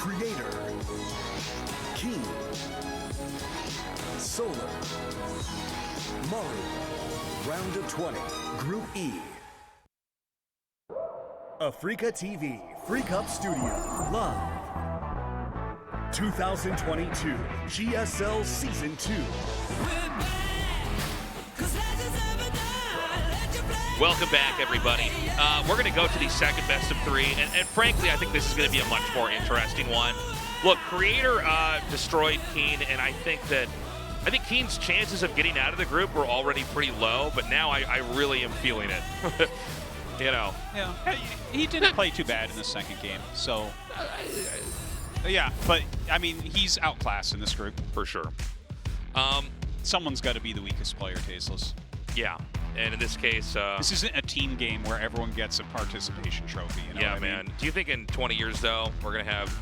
Creator, King, Solar, Maru. Round of 20, Group E. Africa TV, Freak Up Studio, live. 2022 GSL Season 2. Welcome back, everybody. We're going to go to the second best of three, and frankly, I think this is going to be a much more interesting one. Look, Creator destroyed Keen, and I think Keen's chances of getting out of the group were already pretty low, but now I really am feeling it. You know. Yeah, he didn't play too bad in the second game, so yeah. But I mean, he's outclassed in this group For sure. Someone's got to be the weakest player, Tasteless. Yeah. And in this case, this isn't a team game where everyone gets a participation trophy. You know yeah, what I man. mean? Do you think in 20 years, though, we're going to have,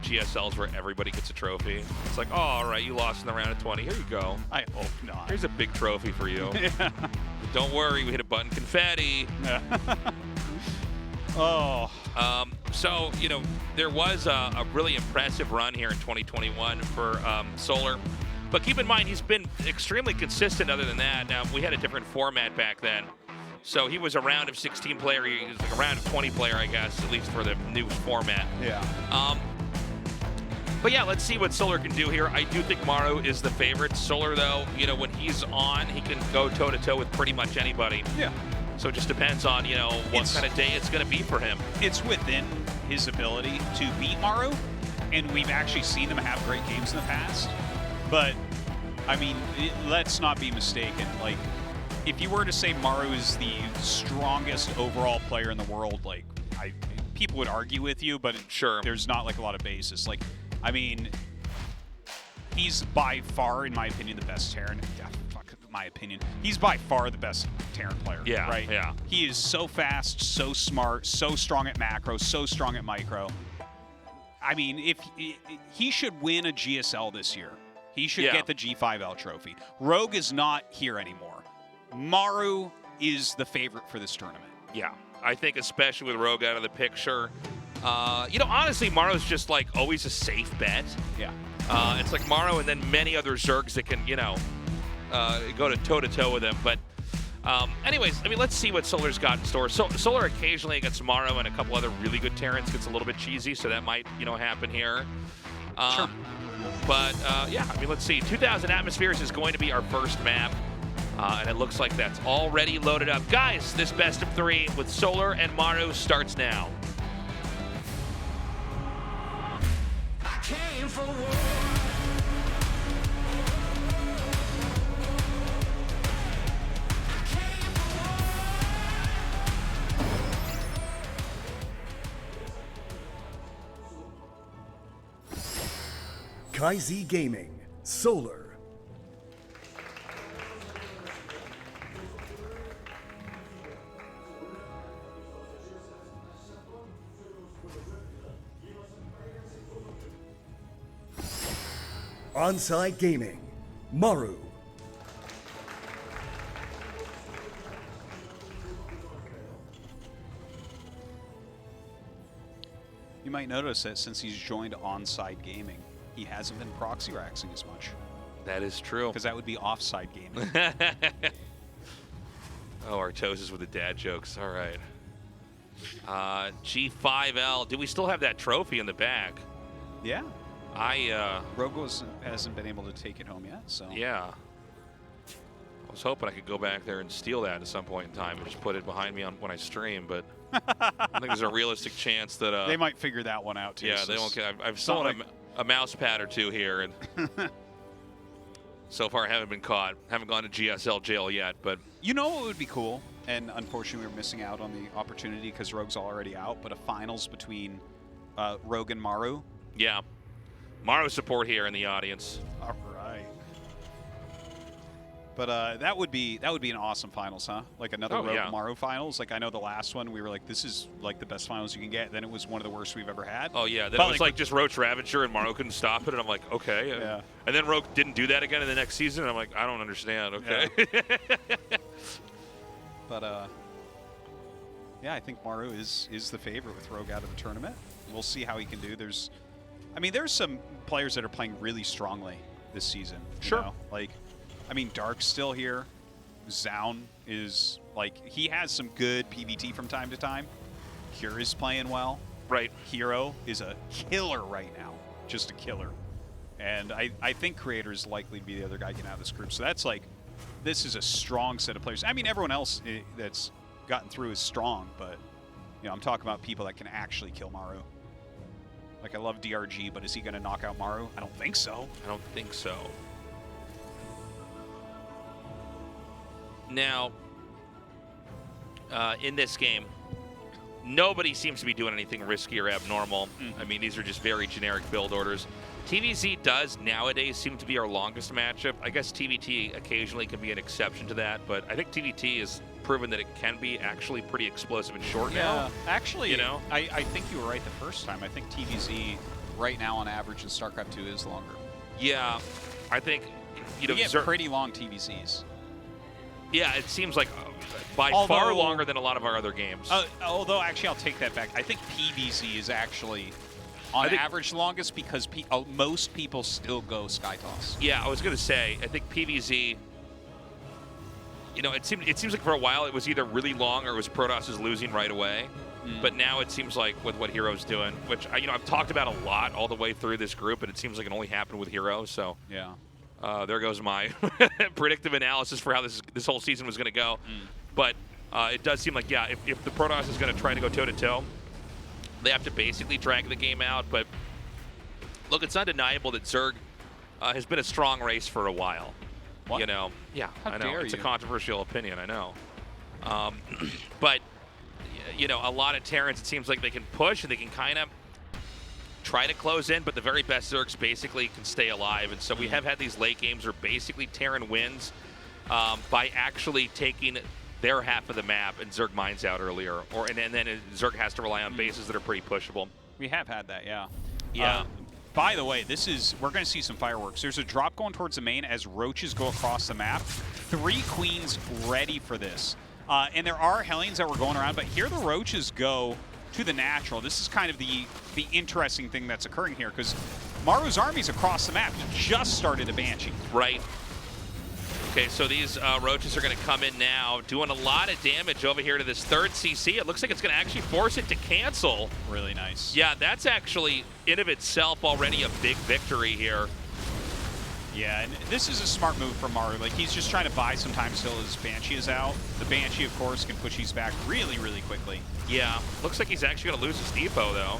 GSLs where everybody gets a trophy? It's like, oh, all right, you lost in the round of 20. Here you go. I hope not. Here's a big trophy for you. Yeah. Don't worry, we hit a button. Confetti. Yeah. Oh. So, there was a really impressive run here in 2021 for Solar. But keep in mind, he's been extremely consistent other than that. Now, we had a different format back then. So he was a round of 16 player. He was like a round of 20 player, I guess, at least for the new format. Yeah. But yeah, let's see what Solar can do here. I do think Maru is the favorite. Solar, though, when he's on, he can go toe-to-toe with pretty much anybody. Yeah. So it just depends on, what kind of day it's going to be for him. It's within his ability to beat Maru, and we've actually seen him have great games in the past. But, I mean, let's not be mistaken. Like, if you were to say Maru is the strongest overall player in the world, like, people would argue with you, but Sure. There's not, like, a lot of basis. Like, I mean, he's by far, in my opinion, the best Terran. My opinion. He's by far the best Terran player. Yeah, right? yeah. He is so fast, so smart, so strong at macro, so strong at micro. I mean, if he should win a GSL this year. He should get the G5L trophy. Rogue is not here anymore. Maru is the favorite for this tournament. Yeah, I think especially with Rogue out of the picture. Honestly, Maru's just like always a safe bet. Yeah. It's like Maru and then many other Zergs that can, go to toe-to-toe with him. But anyways, I mean, let's see what Solar's got in store. Solar occasionally against Maru and a couple other really good Terrans gets a little bit cheesy, so that might, happen here. Sure. But, yeah, I mean, let's see. 2,000 Atmospheres is going to be our first map, and it looks like that's already loaded up. Guys, this best of three with Solar and Maru starts now. I came for war. KaiZ Gaming, Solar. Onside Gaming, Maru. You might notice that since he's joined Onside Gaming, he hasn't been proxy raxing as much. That is true. Because that would be offside gaming. Oh, our toes is with the dad jokes. All right. G5L. Do we still have that trophy in the back? Yeah. Rogue hasn't been able to take it home yet, so. Yeah. I was hoping I could go back there and steal that at some point in time and just put it behind me when I stream, but I think there's a realistic chance that they might figure that one out too. Yeah, they won't. I've stolen a mouse pad or two here, and so far I haven't been caught. Haven't gone to GSL jail yet, but you know what would be cool, and unfortunately we're missing out on the opportunity because Rogue's already out. But a finals between Rogue and Maru. Yeah, Maru support here in the audience. All right. But that would be an awesome finals, huh? Like another Rogue Maru finals. Like I know the last one we were like, this is like the best finals you can get. Then it was one of the worst we've ever had. Oh yeah, then it was like just Roach Ravager and Maru couldn't stop it, and I'm like, okay. Yeah. And then Rogue didn't do that again in the next season, and I'm like, I don't understand. Okay. Yeah. But yeah, I think Maru is the favorite with Rogue out of the tournament. We'll see how he can do. There's I mean, there's some players that are playing really strongly this season. Sure. You know? Like, I mean, Dark's still here. Zaun is, like, he has some good PvT from time to time. Cure is playing well. Right. Hero is a killer right now. Just a killer. And I think Creator is likely to be the other guy getting out of this group. So that's like, this is a strong set of players. I mean, everyone else that's gotten through is strong, but, you know, I'm talking about people that can actually kill Maru. Like, I love DRG, but is he going to knock out Maru? I don't think so. I don't think so. Now, in this game, nobody seems to be doing anything risky or abnormal. I mean, these are just very generic build orders. TVZ does nowadays seem to be our longest matchup. I guess TVT occasionally can be an exception to that, but I think TVT has proven that it can be actually pretty explosive and short now. Actually, you know, I think you were right the first time. I think TVZ right now on average in StarCraft 2 is longer. Yeah, I think, you know, you get pretty long TVZs. Yeah, it seems like by far longer than a lot of our other games. Although, actually, I'll take that back. I think PVZ is actually, on average, longest because most people still go Skytoss. Yeah, I was going to say, I think PVZ, you know, it seems like for a while it was either really long or it was Protoss is losing right away. But now it seems like with what Hero's doing, which, you know, I've talked about a lot all the way through this group, but it seems like it only happened with Hero, so. Yeah. There goes my predictive analysis for how this whole season was going to go. But it does seem like, yeah, if the Protoss is going to try to go toe-to-toe, they have to basically drag the game out. But look, it's undeniable that Zerg has been a strong race for a while. What? You know, yeah, How I know. dare It's you. a controversial opinion, I know. But, you know, a lot of Terrans, it seems like they can push and they can kind of try to close in, but the very best Zergs basically can stay alive. And so we have had these late games where basically Terran wins by actually taking their half of the map and Zerg mines out earlier. And then Zerg has to rely on bases that are pretty pushable. We have had that, yeah. Yeah. By the way, we're going to see some fireworks. There's a drop going towards the main as roaches go across the map. 3 queens ready for this. And there are Hellions that were going around, but here the roaches go to the natural. This is kind of the interesting thing that's occurring here, because Maru's army's across the map. He just started a Banshee. Right. Okay, so these roaches are going to come in now, doing a lot of damage over here to this third CC. It looks like it's going to actually force it to cancel. Really nice. Yeah, that's actually in of itself already a big victory here. Yeah, and this is a smart move from Maru. Like, he's just trying to buy some time until his Banshee is out. The Banshee, of course, can push these back really, really quickly. Yeah, looks like he's actually going to lose his depot, though.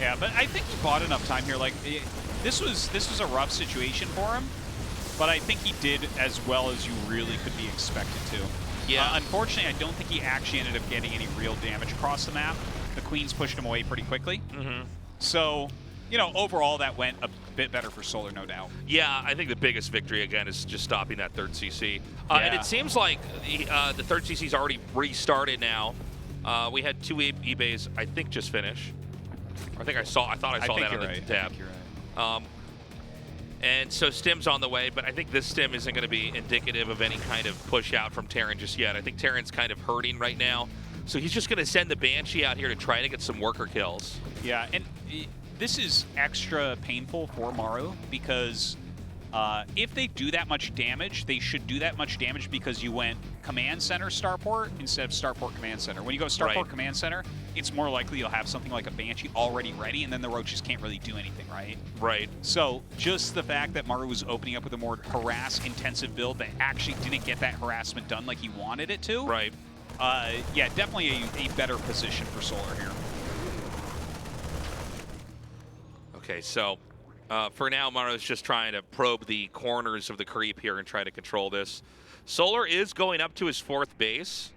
Yeah, but I think he bought enough time here. Like, this was a rough situation for him, but I think he did as well as you really could be expected to. Yeah. Unfortunately, I don't think he actually ended up getting any real damage across the map. The Queens pushed him away pretty quickly. So, you know, overall, that went a bit better for Solar, no doubt. Yeah, I think the biggest victory, again, is just stopping that third CC. And it seems like the third CC's already restarted now. We had 2 eBays, I think, just finish. I thought I saw that on the tab. And so Stim's on the way, but I think this Stim isn't going to be indicative of any kind of push out from Terran just yet. I think Terran's kind of hurting right now. So he's just going to send the Banshee out here to try to get some worker kills. Yeah, and this is extra painful for Maru because if they do that much damage, they should do that much damage because you went Command Center Starport instead of Starport Command Center. When you go Starport Command Center, it's more likely you'll have something like a Banshee already ready, and then the roaches can't really do anything, right? Right. So just the fact that Maru was opening up with a more harass-intensive build that actually didn't get that harassment done like he wanted it to. Right. Yeah, definitely a better position for Solar here. Okay, so for now, Maru's just trying to probe the corners of the creep here and try to control this. Solar is going up to his 4th base.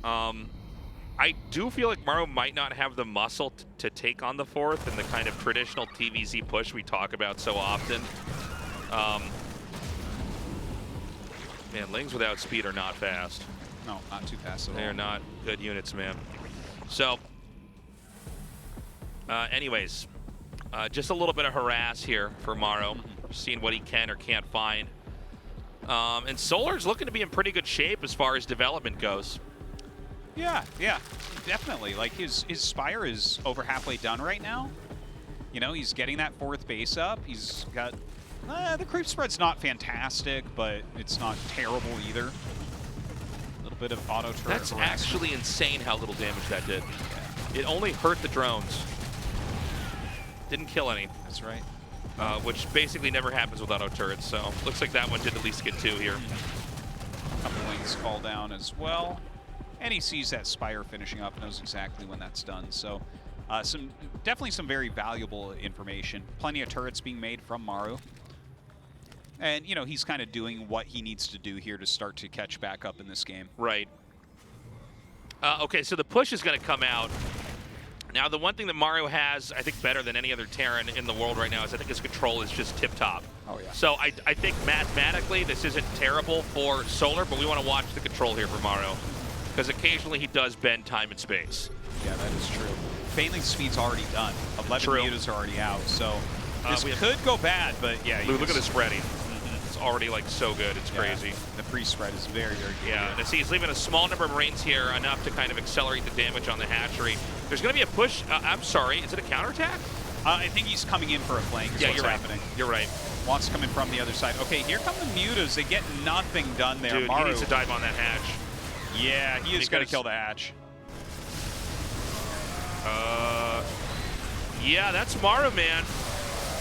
I do feel like Maru might not have the muscle to take on the 4th and the kind of traditional TVZ push we talk about so often. Man, Lings without speed are not fast. No, not too fast at all. They're not good units, man. So, anyways, just a little bit of harass here for Maru, seeing what he can or can't find. And Solar's looking to be in pretty good shape as far as development goes. Yeah, definitely. Like his Spire is over halfway done right now. You know, he's getting that 4th base up. He's got the creep spread's not fantastic, but it's not terrible either. A little bit of auto turret. That's harassment. actually insane how little damage that did. It only hurt the drones. Didn't kill any. That's right. Which basically never happens with auto turrets, so looks like that one did at least get 2 here. A couple wings fall down as well. And he sees that Spire finishing up, knows exactly when that's done. So definitely some very valuable information. Plenty of turrets being made from Maru. And, you know, he's kind of doing what he needs to do here to start to catch back up in this game. Right. Okay, so the push is going to come out. Now, the one thing that Maru has, I think, better than any other Terran in the world right now is I think his control is just tip-top. Oh, yeah. So I think mathematically this isn't terrible for Solar, but we want to watch the control here for Maru, because occasionally he does bend time and space. Yeah, that is true. Failing speed's already done. 11 True. mutas are already out, so this we could go bad, but yeah. Look at the spreading. It's already, like, so good. It's crazy. The pre-spread is very, very good. Yeah, and see, he's leaving a small number of Marines here, enough to kind of accelerate the damage on the hatchery. There's going to be a push. I'm sorry, is it a counterattack? I think he's coming in for a flank is what's happening. You're right. Wants coming from the other side. Okay, here come the mutas. They get nothing done there. Dude, Maru. he needs to dive on that hatch. Yeah, he is going to kill the hatch. Yeah, that's Maru, man.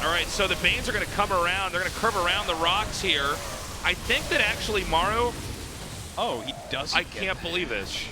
All right, so the Banes are going to come around. They're going to curve around the rocks here. I think that actually Maru... Oh, he does. I can't believe this.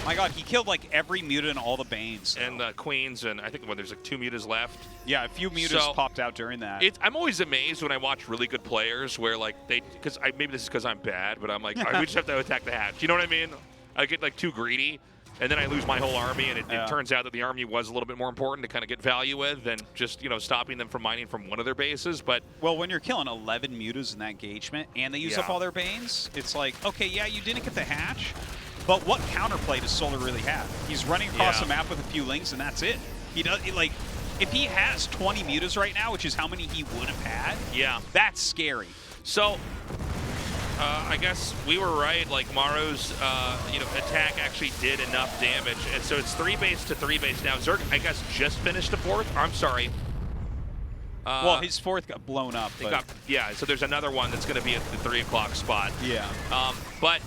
My God, he killed like every muta and all the Banes. And the Queens, and I think there's like 2 mutas left. Yeah, a few mutas popped out during that. I'm always amazed when I watch really good players where like because maybe this is because I'm bad, but I'm like, we just have to attack the hatch. You know what I mean? I get like too greedy, and then I lose my whole army, and it turns out that the army was a little bit more important to kind of get value with than just, you know, stopping them from mining from one of their bases. But well, when you're killing 11 mutas in that engagement, and they use up all their Banes, it's like, okay, yeah, you didn't get the hatch, but what counterplay does Solar really have? He's running across the map with a few links, and that's it. He does like, if he has 20 mutas right now, which is how many he would have had, that's scary. So, I guess we were right. Like Maru's, attack actually did enough damage, and so it's 3 base to 3 base now. Zerg, I guess, just finished the 4th. I'm sorry. Well, his 4th got blown up. So there's another one that's going to be at the 3 o'clock spot. Yeah. But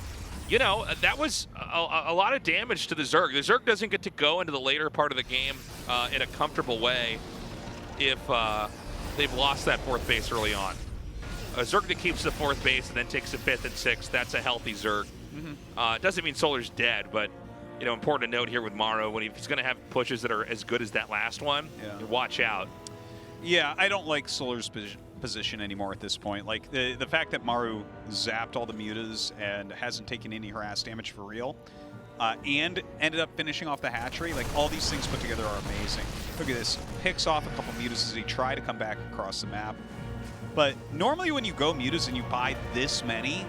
you know, that was a lot of damage to the Zerg. The Zerg doesn't get to go into the later part of the game in a comfortable way if they've lost that 4th base early on. A Zerg that keeps the 4th base and then takes the 5th and 6th, that's a healthy Zerg. It doesn't mean Solar's dead, but, you know, important to note here with Maru, when he's going to have pushes that are as good as that last one, watch out. Yeah, I don't like Solar's position anymore at this point. Like, the fact that Maru zapped all the mutas and hasn't taken any harass damage for real, and ended up finishing off the hatchery, like, all these things put together are amazing. Look at this. Picks off a couple mutas as he tried to come back across the map. But normally when you go mutas and you buy this many,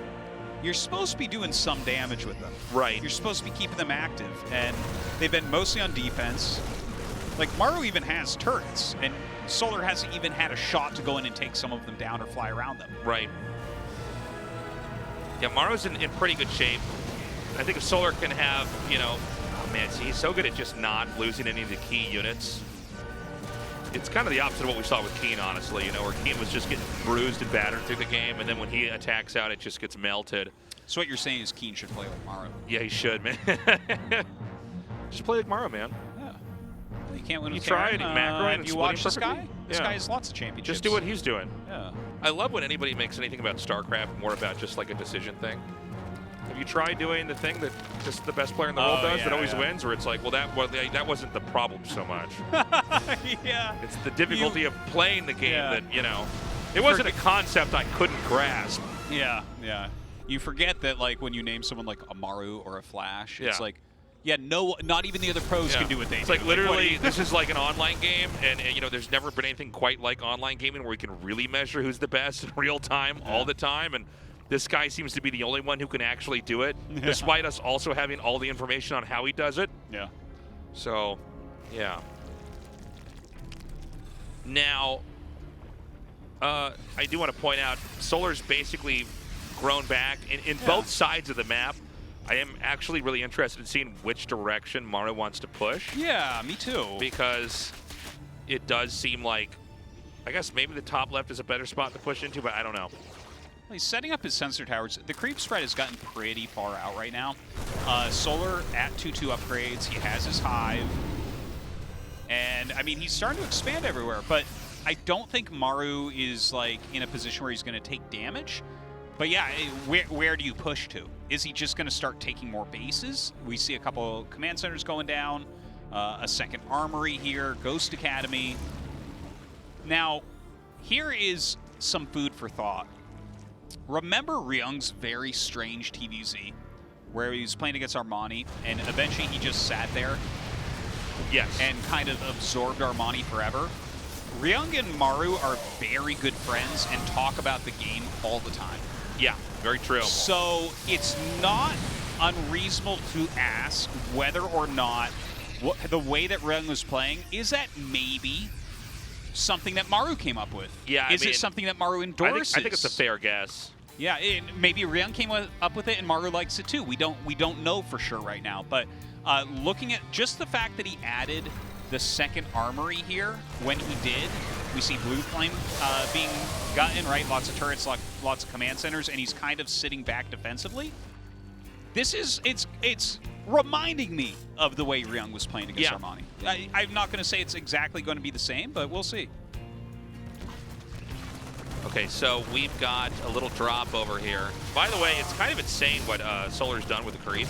you're supposed to be doing some damage with them. Right. You're supposed to be keeping them active, and they've been mostly on defense. Like, Maru even has turrets, and Solar hasn't even had a shot to go in and take some of them down or fly around them. Right. Yeah, Maru's in pretty good shape. I think if Solar can have, you know, oh man, see, he's so good at just not losing any of the key units. It's kind of the opposite of what we saw with Keen, honestly, you know, where Keen was just getting bruised and battered through the game, and then when he attacks out, it just gets melted. So what you're saying is Keen should play like Maru. Yeah, he should, man. Just play like Maru, man. Yeah. You can't win with tried macroing and you watch this perfectly. guy? This guy has lots of championships. Just do what he's doing. Yeah. I love when anybody makes anything about StarCraft more about just like a decision thing. Have you tried doing the thing that just the best player in the world does that always wins, where it's like, well, that wasn't the problem so much. Yeah. It's the difficulty of playing the game that, you know, it wasn't a concept I couldn't grasp. Yeah, yeah. You forget that, like, when you name someone like a Maru or a Flash, it's like, not even the other pros can do what they do. It's like literally, this is like an online game, and you know, there's never been anything quite like online gaming where we can really measure who's the best in real time all the time, and this guy seems to be the only one who can actually do it, despite us also having all the information on how he does it. Yeah. So, yeah. Now, I do want to point out, Solar's basically grown back in both sides of the map. I am actually really interested in seeing which direction Maru wants to push. Yeah, me too. Because it does seem like, I guess maybe the top left is a better spot to push into, but I don't know. Well, he's setting up his sensor towers. The creep spread has gotten pretty far out right now. Solar at 2-2 upgrades. He has his hive. And, I mean, he's starting to expand everywhere, but I don't think Maru is, like, in a position where he's going to take damage. But, yeah, where do you push to? Is he just going to start taking more bases? We see a couple command centers going down, a second armory here, Ghost Academy. Now, here is some food for thought. Remember Ryung's very strange TVZ, where he was playing against Armani, and eventually he just sat there Yes. and kind of absorbed Armani forever? Ryung and Maru are very good friends and talk about the game all the time. Yeah, very true. So it's not unreasonable to ask whether or not the way that Ryung was playing, is that maybe something that Maru came up with? Yeah, Is it something that Maru endorses? I think it's a fair guess. Yeah, maybe Ryung came up with it and Maru likes it too. We don't know for sure right now, but looking at just the fact that he added the second armory here, when he did, we see blue flame being gotten, right? Lots of turrets, lots of command centers, and he's kind of sitting back defensively. It's reminding me of the way Ryung was playing against Armani. I'm not going to say it's exactly going to be the same, but we'll see. Okay, so we've got a little drop over here. By the way, it's kind of insane what Solar's done with the creep.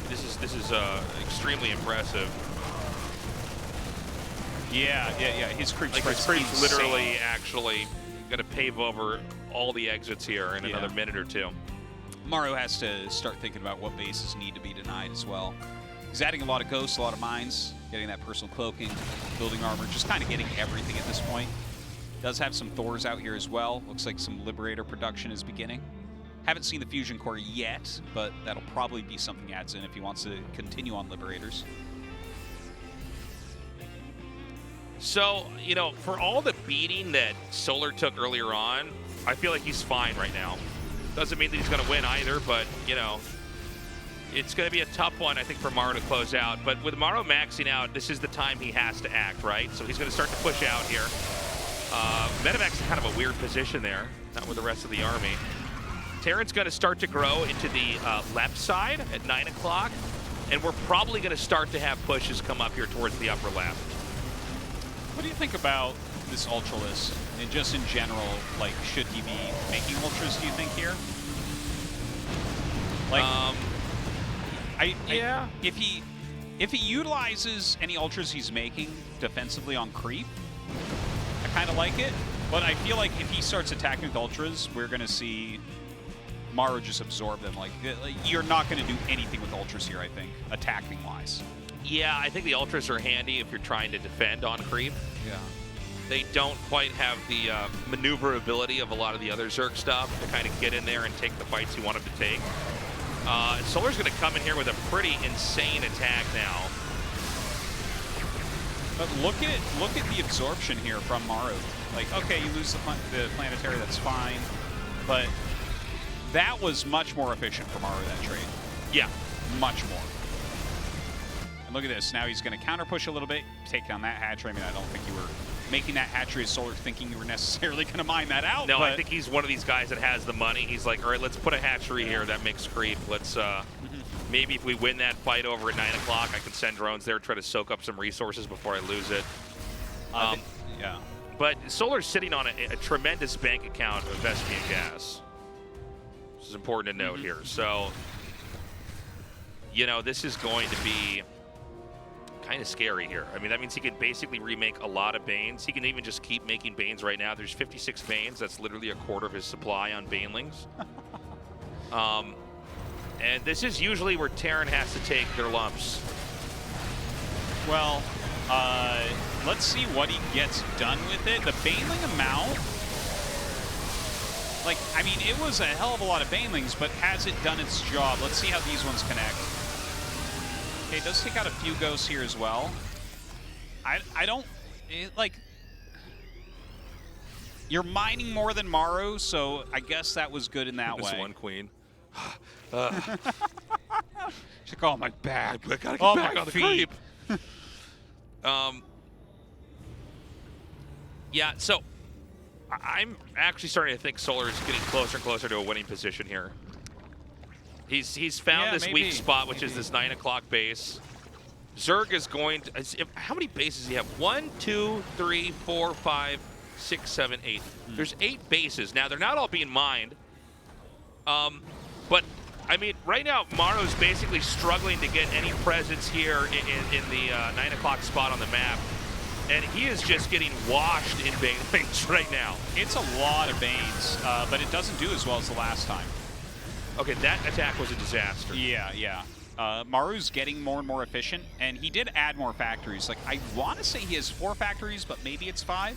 This is extremely impressive. Yeah. His creep Like his creep's literally actually going to pave over all the exits here in another minute or two. Maru has to start thinking about what bases need to be denied as well. He's adding a lot of ghosts, a lot of mines, getting that personal cloaking, building armor, just kind of getting everything at this point. Does have some Thors out here as well. Looks like some Liberator production is beginning. Haven't seen the Fusion Core yet, but that'll probably be something he adds in if he wants to continue on Liberators. So, you know, for all the beating that Solar took earlier on, I feel like he's fine right now. Doesn't mean that he's going to win either, but, you know, it's going to be a tough one, I think, for Maru to close out. But with Maru maxing out, this is the time he has to act, right? So he's going to start to push out here. Medevac's in kind of a weird position there, not with the rest of the army. Terran's going to start to grow into the left side at 9 o'clock, and we're probably going to start to have pushes come up here towards the upper left. What do you think about this Ultra list? And just in general, like, should he be making Ultras, do you think, here? Like, if he utilizes any Ultras he's making defensively on creep, I kind of like it. But I feel like if he starts attacking with Ultras, we're going to see Maru just absorb them. Like, you're not going to do anything with Ultras here, I think, attacking-wise. Yeah, I think the Ultras are handy if you're trying to defend on creep. Yeah. They don't quite have the maneuverability of a lot of the other Zerg stuff to kind of get in there and take the fights you want them to take. Solar's going to come in here with a pretty insane attack now. But look at the absorption here from Maru. Like, okay, you lose the planetary, that's fine. But that was much more efficient for Maru, that trade. Yeah. Much more. And look at this. Now he's going to counter push a little bit, take down that hatchery. I mean, I don't think you were making that hatchery as Solar thinking you were necessarily going to mine that out. No, I think he's one of these guys that has the money. He's like, all right, let's put a hatchery here that makes creep. Let's maybe if we win that fight over at 9 o'clock, I can send drones there, try to soak up some resources before I lose it. Yeah. But Solar's sitting on a tremendous bank account of Vespian gas. This is important to note here. So, you know, this is going to be kind of scary here. I mean, that means he can basically remake a lot of Banes. He can even just keep making Banes right now. There's 56 Banes. That's literally a quarter of his supply on Banelings. And this is usually where Terran has to take their lumps. Well, let's see what he gets done with it. The Baneling amount, like, I mean, it was a hell of a lot of Banelings, but has it done its job? Let's see how these ones connect. Okay, it does take out a few ghosts here as well. I don't, like, you're mining more than Maru, so I guess that was good in that way. This one queen. She's like, oh, my back. I gotta get Oh, back my on the feet. creep. Yeah, so I'm actually starting to think Solar is getting closer and closer to a winning position here. He's found this weak spot, which is this 9 o'clock base. Zerg is going to. How many bases does he have? 1, 2, 3, 4, 5, 6, 7, 8. There's 8 bases. Now, they're not all being mined. But, I mean, right now, Maru's basically struggling to get any presence here in the 9 o'clock spot on the map. And he is just getting washed in banelings right now. It's a lot of Banes, but it doesn't do as well as the last time. Okay, that attack was a disaster. Yeah, yeah. Maru's getting more and more efficient, and he did add more factories. Like, I want to say he has 4 factories, but maybe it's 5.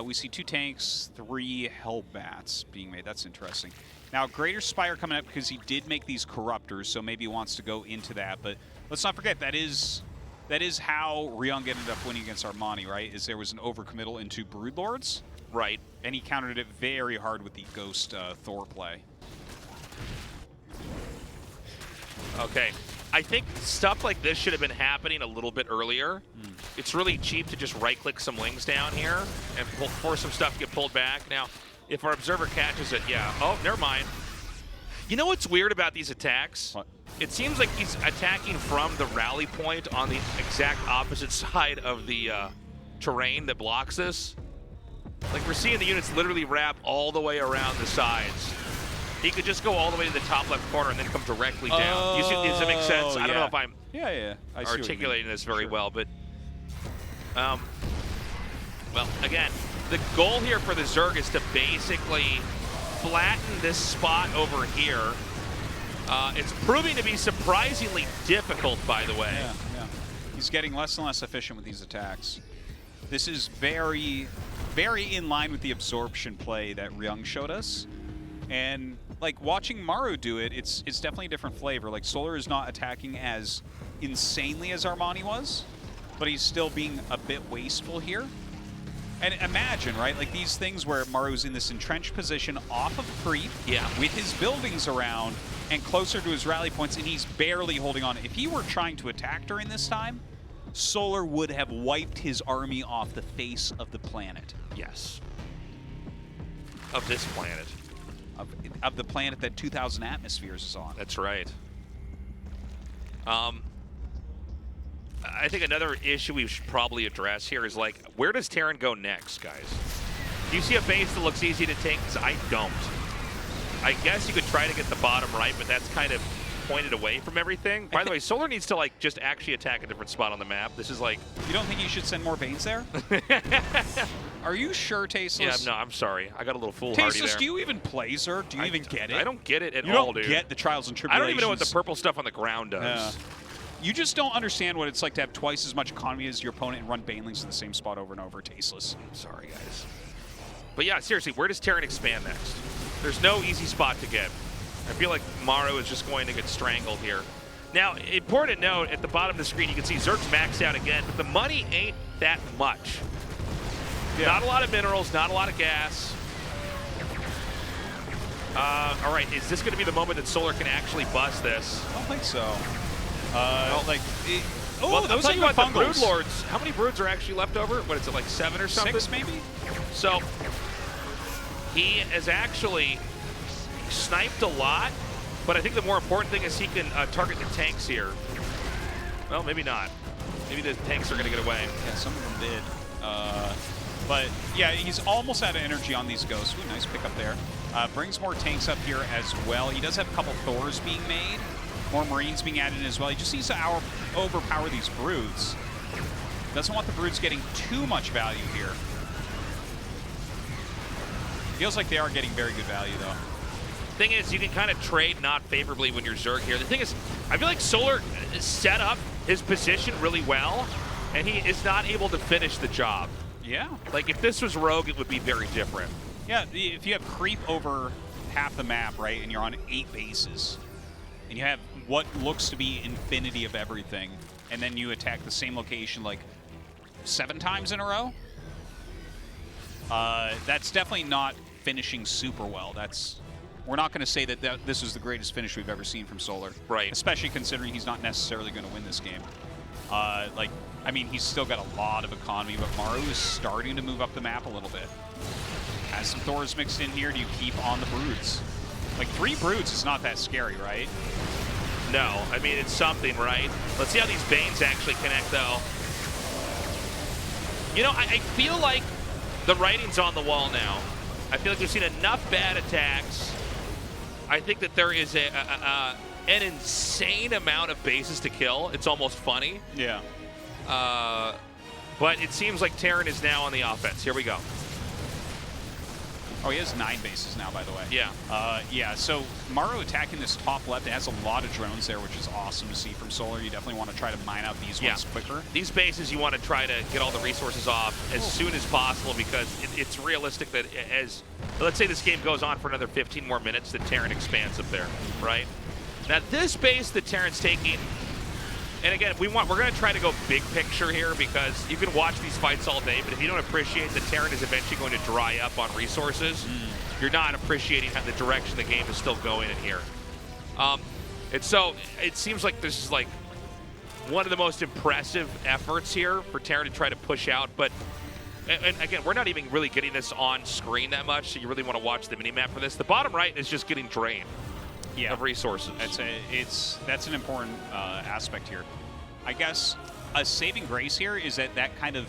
We see 2 tanks, 3 Hellbats being made. That's interesting. Now, Greater Spire coming up because he did make these Corruptors, so maybe he wants to go into that. But let's not forget, that is how Ryung ended up winning against Armani, right? Is there was an overcommittal into Broodlords. Right. And he countered it very hard with the Ghost Thor play. Okay. I think stuff like this should have been happening a little bit earlier. It's really cheap to just right-click some lings down here and force some stuff to get pulled back. Now, if our observer catches it, yeah. Oh, never mind. You know what's weird about these attacks? What? It seems like he's attacking from the rally point on the exact opposite side of the terrain that blocks this. Like, we're seeing the units literally wrap all the way around the sides. He could just go all the way to the top left corner and then come directly down. You see, does that make sense? I don't know if I'm articulating this very well, but well, again, the goal here for the Zerg is to basically flatten this spot over here. It's proving to be surprisingly difficult, by the way. Yeah, yeah. He's getting less and less efficient with these attacks. This is very, very in line with the absorption play that Ryung showed us. And like watching Maru do it, it's definitely a different flavor. Like Solar is not attacking as insanely as Armani was, but he's still being a bit wasteful here. And imagine, right, like these things where Maru's in this entrenched position off of creep, with his buildings around and closer to his rally points, and he's barely holding on. If he were trying to attack during this time, Solar would have wiped his army off the face of the planet. Yes. Of this planet. Of the planet that 2,000 atmospheres is on. That's right. I think another issue we should probably address here is, like, where does Terran go next, guys? Do you see a base that looks easy to take? 'Cause I don't. I guess you could try to get the bottom right, but that's kind of pointed away from everything. By the way, Solar needs to, like, just actually attack a different spot on the map. This is like... You don't think you should send more Banes there? Are you sure, Tasteless? Yeah, no, I'm sorry. I got a little foolhardy there. Tasteless, do you even play, Zerg? Do you even get it? I don't get it at you all, don't dude. get the trials and tribulations. I don't even know what the purple stuff on the ground does. Yeah. You just don't understand what it's like to have twice as much economy as your opponent and run Banelings in the same spot over and over. Tasteless. I'm sorry, guys. But yeah, seriously, where does Terran expand next? There's no easy spot to get. I feel like Maru is just going to get strangled here. Now, important note, at the bottom of the screen, you can see Zerg's maxed out again, but the money ain't that much. Yeah. Not a lot of minerals, not a lot of gas. All right, is this going to be the moment that Solar can actually bust this? I don't think so. Well, those are what the Brood Lords. How many Broods are actually left over? What is it, like 7 or something? 6, maybe? So, he has actually sniped a lot, but I think the more important thing is he can target the tanks here. Well, maybe not. Maybe the tanks are going to get away. Yeah, some of them did. But yeah, he's almost out of energy on these ghosts. Ooh, nice pickup there. Brings more tanks up here as well. He does have a couple Thors being made. More Marines being added in as well. He just needs to overpower these Broods. Doesn't want the Broods getting too much value here. Feels like they are getting very good value, though. Thing is, you can kind of trade not favorably when you're Zerg here. The thing is, I feel like Solar set up his position really well, and he is not able to finish the job. Yeah. Like, if this was Rogue, it would be very different. Yeah, if you have creep over half the map, right, and you're on 8 bases, and you have what looks to be infinity of everything, and then you attack the same location like 7 times in a row, that's definitely not finishing super well. We're not going to say that this is the greatest finish we've ever seen from Solar. Right. Especially considering he's not necessarily going to win this game. Like, I mean, he's still got a lot of economy, but Maru is starting to move up the map a little bit. Has some Thors mixed in here. Do you keep on the Broods? Like, 3 Broods is not that scary, right? No, I mean, it's something, right? Let's see how these Banes actually connect, though. You know, I feel like the writing's on the wall now. I feel like we've seen enough bad attacks. I think that there is an insane amount of bases to kill. It's almost funny. Yeah. But it seems like Terran is now on the offense. Here we go. Oh, he has 9 bases now, by the way. Yeah. Yeah, so Maru attacking this top left. It has a lot of drones there, which is awesome to see from Solar. You definitely want to try to mine out these ones quicker. These bases, you want to try to get all the resources off as soon as possible, because it's realistic that as, let's say this game goes on for another 15 more minutes, that Terran expands up there, right? Now, this base that Terran's taking, and again, we're going to try to go big picture here, because you can watch these fights all day, but if you don't appreciate that Terran is eventually going to dry up on resources, you're not appreciating how the direction the game is still going in here. And so it seems like this is like one of the most impressive efforts here for Terran to try to push out. But and again, we're not even really getting this on screen that much, so you really want to watch the minimap for this. The bottom right is just getting drained. Of resources. That's an important aspect here. I guess a saving grace here is that kind of,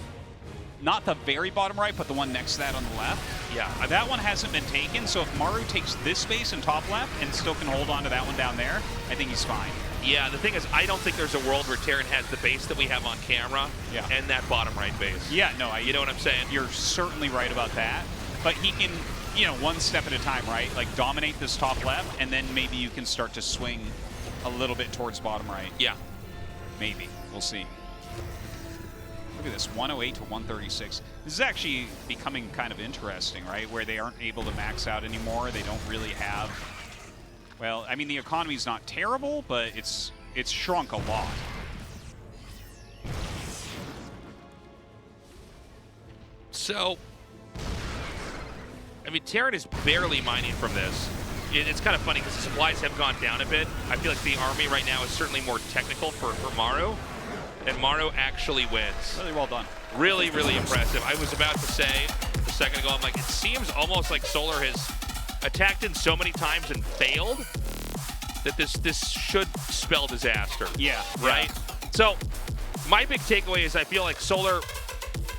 not the very bottom right, but the one next to that on the left. Yeah. That one hasn't been taken, so if Maru takes this space in top left and still can hold on to that one down there, I think he's fine. Yeah, the thing is, I don't think there's a world where Terran has the base that we have on camera and that bottom right base. Yeah, no, you know what I'm saying? You're certainly right about that, but he can, you know, one step at a time, right? Like, dominate this top left, and then maybe you can start to swing a little bit towards bottom right. Yeah. Maybe. We'll see. Look at this, 108 to 136. This is actually becoming kind of interesting, right? Where they aren't able to max out anymore. They don't really have... Well, I mean, the economy's not terrible, but it's shrunk a lot. So... I mean, Terran is barely mining from this. It's kind of funny because the supplies have gone down a bit. I feel like the army right now is certainly more technical for Maru, and Maru actually wins. Really well done. Really, really impressive. I was about to say a second ago, I'm like, it seems almost like Solar has attacked in so many times and failed that this should spell disaster. Yeah. Right? Yeah. So, my big takeaway is I feel like Solar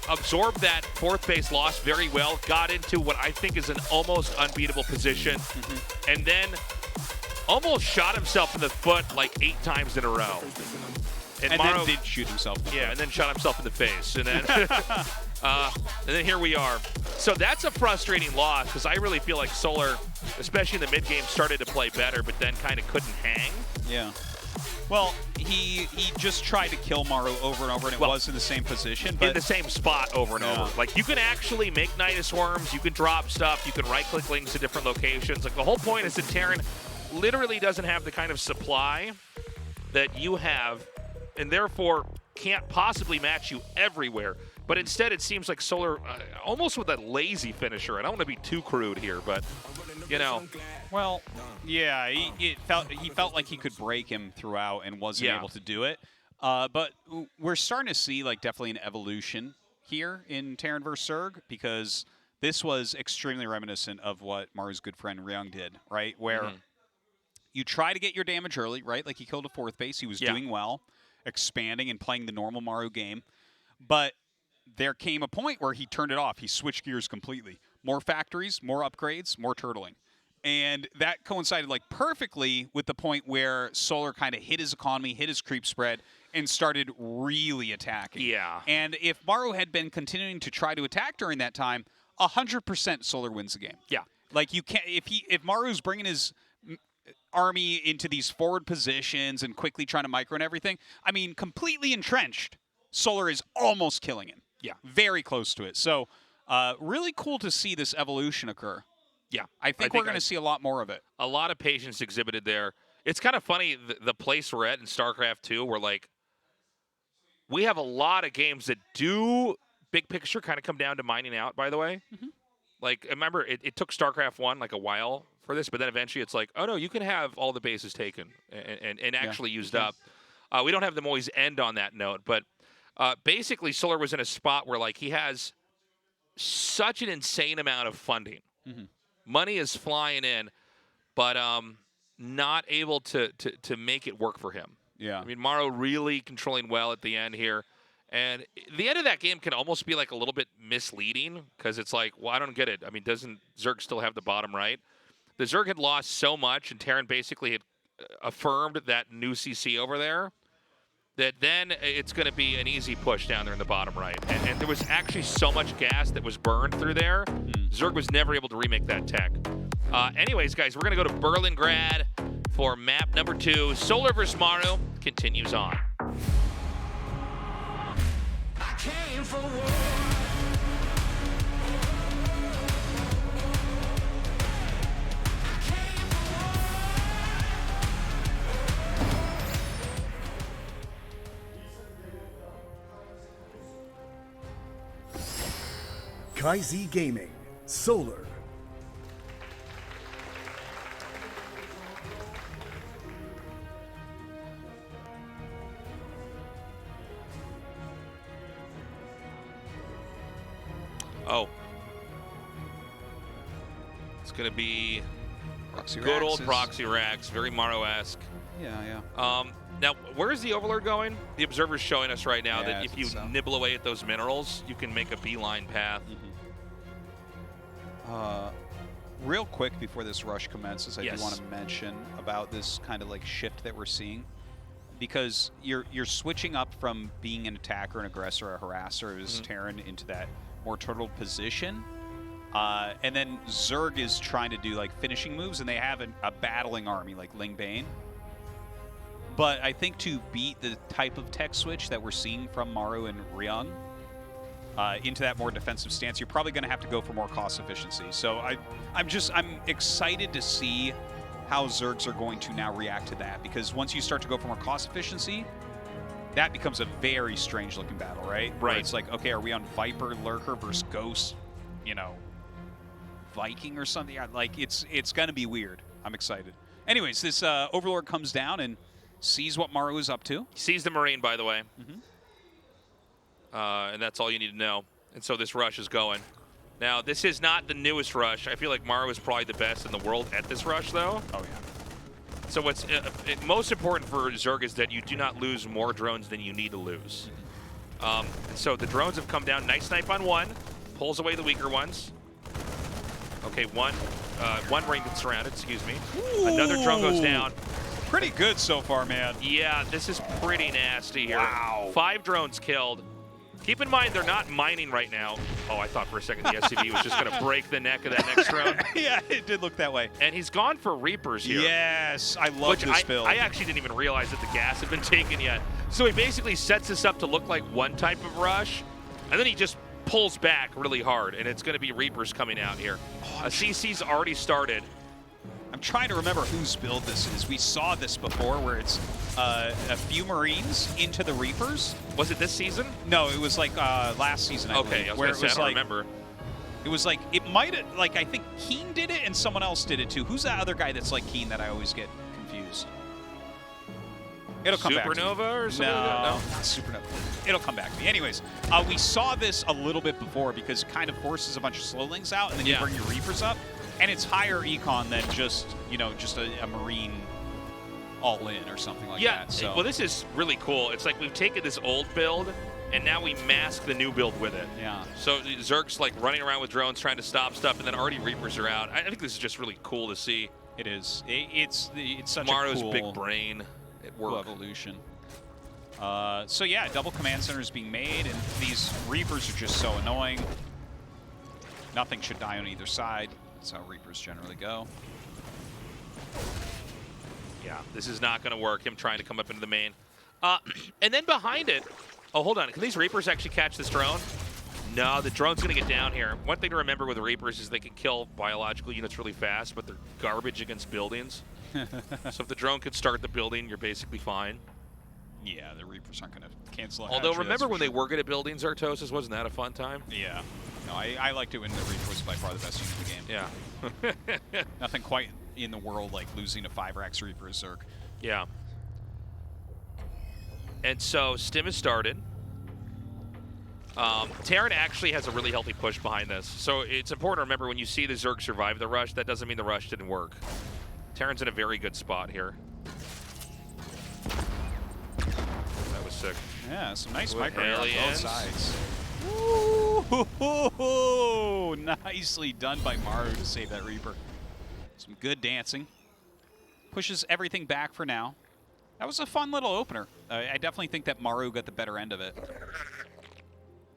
absorbed that 4th base loss very well, got into what I think is an almost unbeatable position, and then almost shot himself in the foot like 8 times in a row. And Maru, then did shoot himself in the foot. and then shot himself in the face. And then here we are. So that's a frustrating loss, because I really feel like Solar, especially in the mid-game, started to play better, but then kind of couldn't hang. Yeah. Well, he just tried to kill Maru over and over, and it was in the same position. But in the same spot over and over. Like, you can actually make Nidus Worms, you can drop stuff, you can right-click links to different locations. Like, the whole point is that Terran literally doesn't have the kind of supply that you have, and therefore can't possibly match you everywhere. But instead, it seems like Solar, almost with a lazy finisher. I don't want to be too crude here, but, you know. Well, yeah, he felt like he could break him throughout and wasn't able to do it. But we're starting to see, like, definitely an evolution here in Terran vs. Zerg, because this was extremely reminiscent of what Maru's good friend Ryung did, right? Where you try to get your damage early, right? Like, he killed a 4th base. He was doing well, expanding and playing the normal Maru game. But there came a point where he turned it off. He switched gears completely. More factories, more upgrades, more turtling. And that coincided like perfectly with the point where Solar kind of hit his economy, hit his creep spread, and started really attacking. Yeah. And if Maru had been continuing to try to attack during that time, 100% Solar wins the game. Yeah. Like, you can't, if Maru's bringing his army into these forward positions and quickly trying to micro and everything, I mean, completely entrenched, Solar is almost killing him. Yeah. Very close to it. So really cool to see this evolution occur. Yeah. I think we're going to see a lot more of it. A lot of patience exhibited there. It's kind of funny, the place we're at in StarCraft 2, where, like, we have a lot of games that do big picture kind of come down to mining out, by the way. Like, remember, it took StarCraft 1, like, a while for this, but then eventually it's like, oh, no, you can have all the bases taken and actually used up. We don't have them always end on that note, but basically Solar was in a spot where like he has such an insane amount of funding. Money is flying in, but not able to make it work for him. Yeah. I mean, Maru really controlling well at the end here. And the end of that game can almost be like a little bit misleading because it's like, well, I don't get it. I mean, doesn't Zerg still have the bottom right? The Zerg had lost so much, and Terran basically had affirmed that new CC over there, that then it's going to be an easy push down there in the bottom right. And there was actually so much gas that was burned through there. Zerg was never able to remake that tech. Anyways, guys, we're going to go to Berlingrad for map number 2. Solar vs. Maru continues on. I came for war. KaiZ Gaming, Solar. Oh. It's going to be Proxy good Rax old is- proxy racks, very Maru-esque. Yeah. Now, where's the Overlord going? The Observer's showing us right now Yeah, that I if think you so. nibble away at those minerals, you can make a beeline path. Real quick before this rush commences, I Yes. do want to mention about this kind of like shift that we're seeing, because you're switching up from being an attacker, an aggressor, a harasser as Terran into that more turtle position. And then Zerg is trying to do like finishing moves, and they have a battling army like Ling Bane. But I think to beat the type of tech switch that we're seeing from Maru and Ryung into that more defensive stance, you're probably going to have to go for more cost efficiency. So I'm excited to see how Zergs are going to now react to that, because once you start to go for more cost efficiency, that becomes a very strange looking battle, right? Where Right. it's like, okay, are we on Viper Lurker versus Ghost, Viking or something? Like it's going to be weird. I'm excited. Anyways, this Overlord comes down and sees what Maru is up to. He sees the Marine, by the way. And that's all you need to know. And so this rush is going. Now, this is not the newest rush. I feel like Maru is probably the best in the world at this rush, though. Oh, yeah. So what's most important for Zerg is that you do not lose more drones than you need to lose. So the drones have come down. Nice snipe on one. Pulls away the weaker ones. Okay, one Marine gets surrounded, excuse me. Another drone goes down. Pretty good so far, man. Yeah, this is pretty nasty here. Wow. 5 drones killed. Keep in mind, they're not mining right now. Oh, I thought for a second the SCV was just going to break the neck of that next drone. Yeah, it did look that way. And he's gone for Reapers here. Yes, I love Which this build. I actually didn't even realize that the gas had been taken yet. So he basically sets this up to look like one type of rush, and then he just pulls back really hard, and it's going to be Reapers coming out here. CC's already started. I'm trying to remember whose build this is. We saw this before where it's a few Marines into the Reapers. Was it this season? No, it was like last season, I Okay, believe, I was where going to it say, was I don't like, remember. it was like, it might have, like, I think Keen did it and someone else did it too. Who's that other guy that's like Keen that I always get confused? It'll come back to me. Supernova or something? No, like that? not Supernova. It'll come back to me. Anyways, we saw this a little bit before because it kind of forces a bunch of slowlings out, and then you Yeah. bring your Reapers up, and it's higher econ than just, just a Marine all-in or something like Yeah, that. So. well, this is really cool. It's like we've taken this old build, and now we mask the new build with it. Yeah. So Zerg's like running around with drones trying to stop stuff, and then already Reapers are out. I think this is just really cool to see. It is. It's such Maru's a cool, big brain at cool work. evolution. So yeah, double command centers being made, and these Reapers are just so annoying. Nothing should die on either side. That's how Reapers generally go. Yeah, this is not going to work, him trying to come up into the main. And then behind it, oh, hold on. Can these Reapers actually catch this drone? No, the drone's going to get down here. One thing to remember with Reapers is they can kill biological units really fast, but they're garbage against buildings. So if the drone could start the building, you're basically fine. Yeah, the Reapers aren't going to cancel out. Although, remember when they were good at buildings, Artosis? Wasn't that a fun time? Yeah. No, I liked it when the Reaper was by far the best unit in the game. Yeah. Nothing quite in the world like losing a 5-Rax Reaper as Zerg. Yeah. And so Stim has started. Terran actually has a really healthy push behind this. So it's important to remember when you see the Zerg survive the rush, that doesn't mean the rush didn't work. Terran's in a very good spot here. That was sick. Yeah, some nice With micro on both aliens. sides. Ooh, nicely done by Maru to save that Reaper. Some good dancing. Pushes everything back for now. That was a fun little opener. I definitely think that Maru got the better end of it.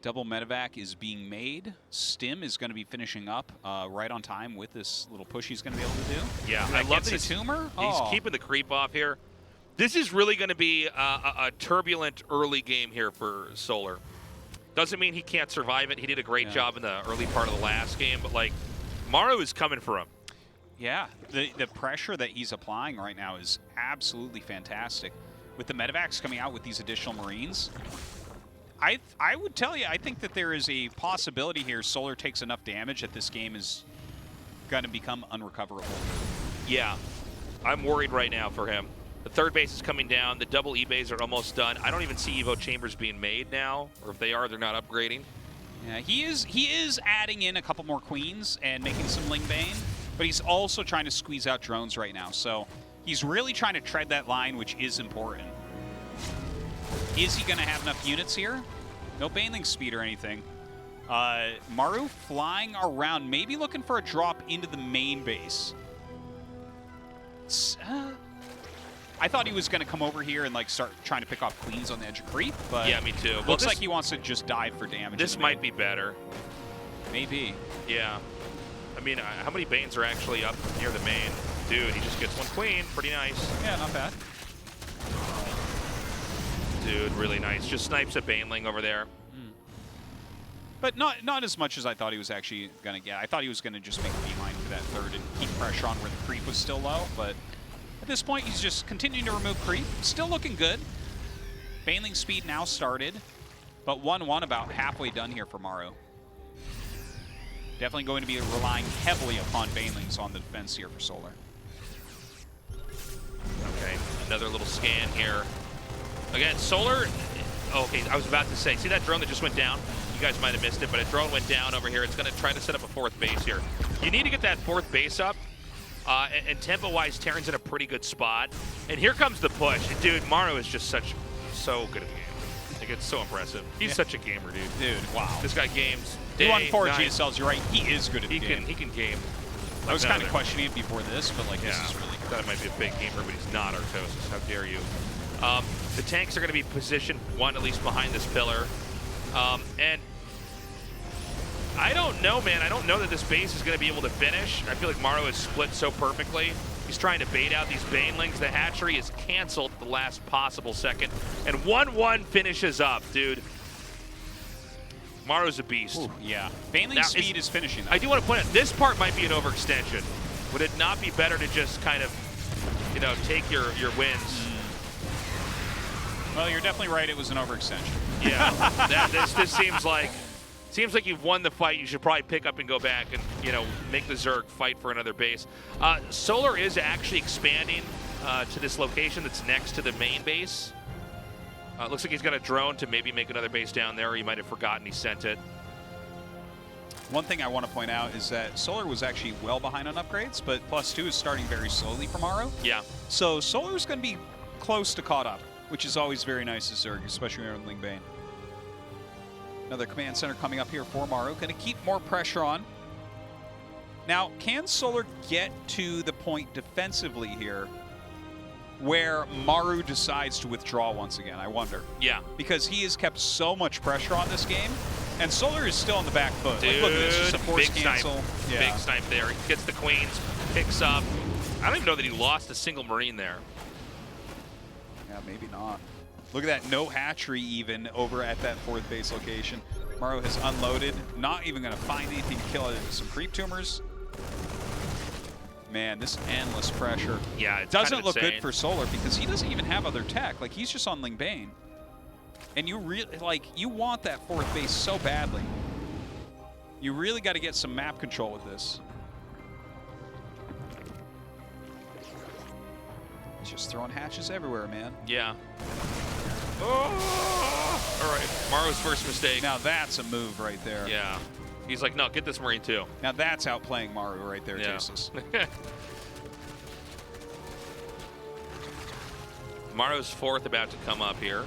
Double medevac is being made. Stim is going to be finishing up right on time with this little push he's going to be able to do. Yeah, Ooh, I love the this. tumor. He's keeping the creep off here. This is really going to be a turbulent early game here for Solar. Doesn't mean he can't survive it. He did a great job in the early part of the last game, but like Maru is coming for him. Yeah, the pressure that he's applying right now is absolutely fantastic. With the medevacs coming out with these additional Marines, I would tell you, I think that there is a possibility here Solar takes enough damage that this game is going to become unrecoverable. Yeah, I'm worried right now for him. The third base is coming down. The double E-bays are almost done. I don't even see Evo chambers being made now, or if they are, they're not upgrading. Yeah, he is adding in a couple more queens and making some Ling Bane, but he's also trying to squeeze out drones right now. So he's really trying to tread that line, which is important. Is he going to have enough units here? No Baneling speed or anything. Maru flying around, maybe looking for a drop into the main base. I thought he was going to come over here and like start trying to pick off queens on the edge of creep, but Yeah, me too. Looks like he wants to just dive for damage. This might be better. Maybe. Yeah. I mean, how many Banes are actually up near the main? Dude, he just gets one queen. Pretty nice. Yeah, not bad. Dude, really nice. Just snipes a Baneling over there. But not as much as I thought he was actually going to get. I thought he was going to just make a beeline for that third and keep pressure on where the creep was still low, but at this point, he's just continuing to remove creep. Still looking good. Baneling speed now started, but 1-1 about halfway done here for Maru. Definitely going to be relying heavily upon Banelings on the defense here for Solar. Okay, another little scan here. Again, Solar, okay, I was about to say, see that drone that just went down? You guys might have missed it, but a drone went down over here. It's going to try to set up a fourth base here. You need to get that fourth base up. And tempo-wise, Terran's in a pretty good spot. And here comes the push. Dude, Maru is just so good at the game. Like, it's so impressive. He's such a gamer, dude. Dude, wow. This guy games He day, won 4 night. GSLs, you're right. He is good at the game. He can game. I was kind of questioning it before this, but like, Yeah, this is really good. thought it might be a fake gamer, but he's not, Artosis. How dare you? The tanks are going to be positioned one at least behind this pillar. And I don't know, man. I don't know that this base is going to be able to finish. I feel like Maru is split so perfectly. He's trying to bait out these Banelings. The hatchery is canceled at the last possible second. And 1-1 finishes up, dude. Maru's a beast. Ooh, yeah. Baneling speed is finishing that. I do want to point out, this part might be an overextension. Would it not be better to just kind of, you know, take your wins? Well, you're definitely right. It was an overextension. Yeah. This seems like you've won the fight. You should probably pick up and go back and, you know, make the Zerg fight for another base. Solar is actually expanding to this location that's next to the main base. Looks like he's got a drone to maybe make another base down there, or he might have forgotten he sent it. One thing I want to point out is that Solar was actually well behind on upgrades, but +2 is starting very slowly for Maru. Yeah. So Solar is going to be close to caught up, which is always very nice as Zerg, especially when you're in Ling Bane. Another command center coming up here for Maru. Going to keep more pressure on. Now, can Solar get to the point defensively here where Maru decides to withdraw once again? I wonder. Yeah. Because he has kept so much pressure on this game, and Solar is still on the back foot. Dude, Like, look at this, just a force big cancel. snipe. Yeah. Big snipe there. He gets the queens, picks up. I don't even know that he lost a single Marine there. Yeah, maybe not. Look at that, no hatchery even over at that fourth base location. Maru has unloaded, not even going to find anything to kill it. Some creep tumors. Man, this endless pressure. Yeah, it's doesn't kind of look insane. good for Solar because he doesn't even have other tech. Like, he's just on Ling Bane. And you really, like, you want that fourth base so badly. You really got to get some map control with this. He's just throwing hatches everywhere, man. Yeah. Oh! All right, Maru's first mistake. Now that's a move right there. Yeah. He's like, no, get this Marine too. Now that's outplaying Maru right there, Yeah. Jesus. Maru's fourth about to come up here.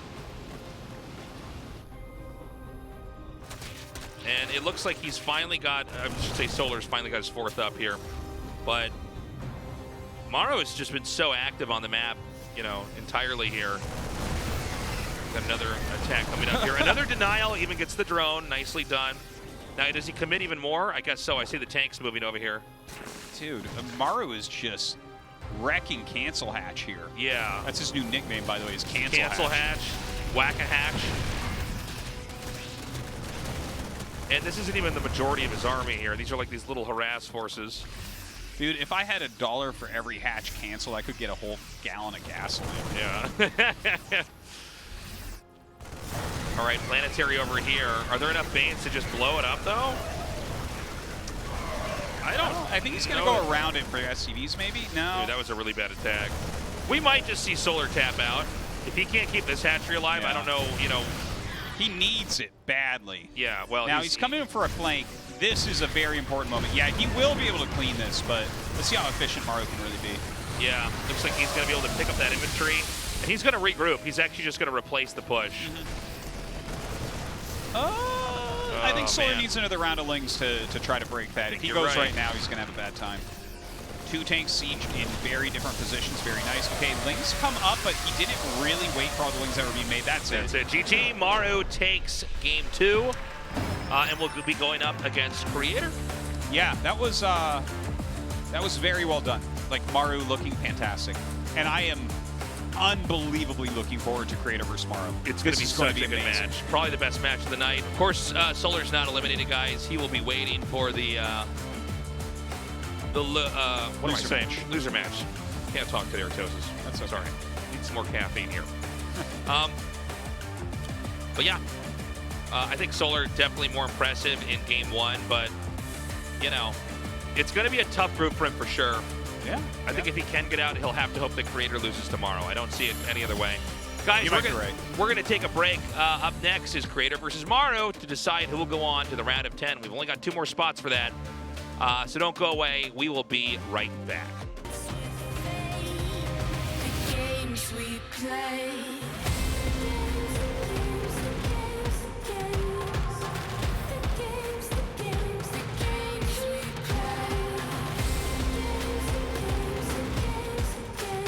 And it looks like he's finally got, I should say Solar's finally got his fourth up here. But Maru has just been so active on the map, you know, entirely here. Got another attack coming up here. Another denial, even gets the drone. Nicely done. Now, does he commit even more? I guess so. I see the tanks moving over here. Dude, Maru is just wrecking Cancel Hatch here. Yeah. That's his new nickname, by the way, is Cancel Cancel Hatch. Whack-a-hatch. And this isn't even the majority of his army here. These are like these little harass forces. Dude, if I had $1 for every hatch cancel, I could get a whole gallon of gasoline. Yeah. All right, planetary over here. Are there enough baits to just blow it up, though? I think he's going to go around it for SCVs, maybe? No. Dude, that was a really bad attack. We might just see Solar tap out. If he can't keep this hatchery alive, I don't know, you know. He needs it badly. Yeah, well, now he's coming in for a flank. This is a very important moment. Yeah, he will be able to clean this, but let's see how efficient Maru can really be. Yeah, looks like he's going to be able to pick up that infantry. And he's going to regroup. He's actually just going to replace the push. I think Solar needs another round of Lings to try to break that. If he goes right now, he's going to have a bad time. Two tanks sieged in very different positions. Very nice. Okay, Lings come up, but he didn't really wait for all the Lings that were being made. That's it. GG. Maru takes game 2, and we'll be going up against Creator. Yeah, that was very well done. Like, Maru looking fantastic. And I am unbelievably looking forward to Creator versus Maru. It's going to be such a good match. Probably the best match of the night. Of course, Solar's not eliminated, guys. He will be waiting for the what am I saying? Loser match. Can't talk to Eritosis. That's so sorry. Need some more caffeine here. But yeah, I think Solar definitely more impressive in game 1, but you know, it's going to be a tough group for him for sure. Yeah. I think if he can get out, he'll have to hope the Creator loses tomorrow. I don't see it any other way. Guys, we're going to take a break. Up next is Creator versus Maru to decide who will go on to the round of 10. We've only got 2 more spots for that. So don't go away. We will be right back. The games we play.